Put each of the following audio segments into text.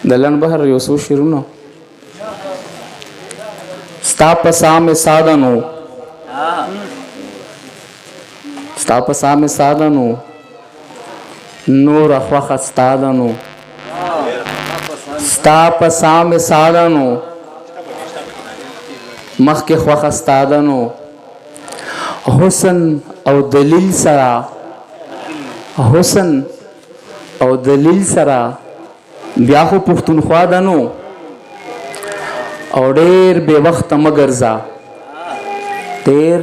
د لنډ بهر یو څو شعرونه ستا په سا مې ساده نو ستا په سا مې ساده نو نوره خوښه ستا ده نو ستا په سا مې ساده نو مخکې خوښه ستا ده نو حسن او دلیل سره حسن او دلیل سره بیا خو پښتونخوا ده نو او ډېر بې وخته مه ګرځه ډېر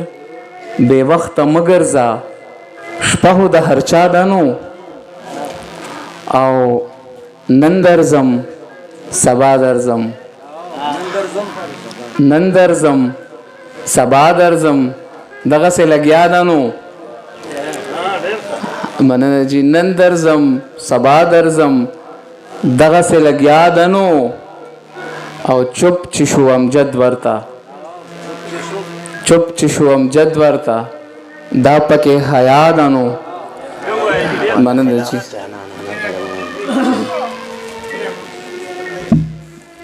بې وخته مه ګرځه شپه خو د هر چا ده نو او نن درځم سبا درځم نن درځم سبا درځم دغسې لګیا ده نو مننه جي نن درځم سبا درځم دغسې لګیا ده نو او چپ چې شو امجد ورته چپ چې شو امجد ورته دا پکې حیا ده نو مننه جي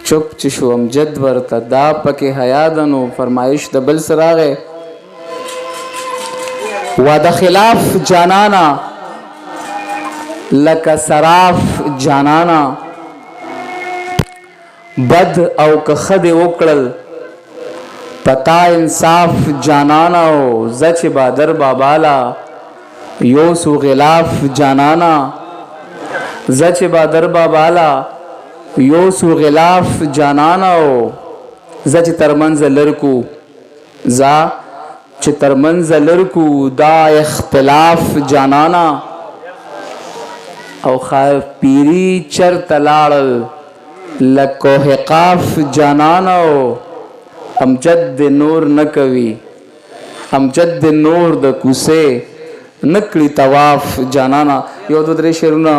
چپ چې شو امجد ورته دا پکې حیا ده نو فرمایش د بل څه راغی وعده خلاف جانانا لکه سراف جانانا بد او که ښه دې وکړل پتا انصاف جانانا او زه چې بادر بابا لا یوسو غلاف جانانا زه چې بادر بابا لا یوسو غلاف جانانا او زه چې ترمنځ لرکو زه چې ترمنځ لرکو دا اختلاف جانانا او خاف پیری چرته لاړل لکوه قاف جانانا او امجد د نور نه کوي امجد د نور د کوسې نکړي طواف جانانا یو دو درې شعرونه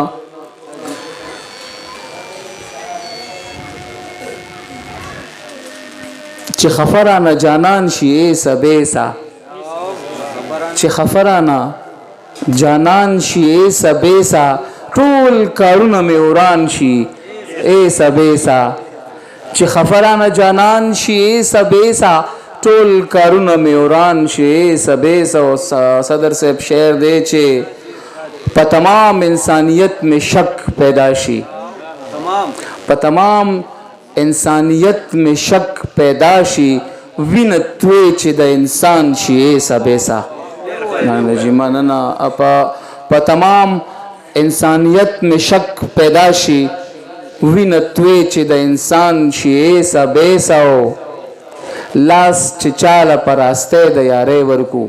چې خفرانه جانان شي ایسا بیسا چې خفرانه جانان شي ایسا بیسا ټول کارونه مې وران شي ایسا بیسا چې خفرانه جانان شي ایسا بیسا ټول کارونه مې وران شي ایسا بیسا او صدر صاحب شعر دی چې په تمام انسانیت میں شک پیدا شي په تمام انسانیت میں شک پیدا شي وینه توی چې د انسان شي ایسا بیسا مننه جي مننه په تمام انسانیت میں شک پیدا شي وینه توی چې د انسان شي ایسا بیسا او لاس چې چاله په راسته د یارۍ ورکو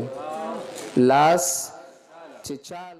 لاس چې چاله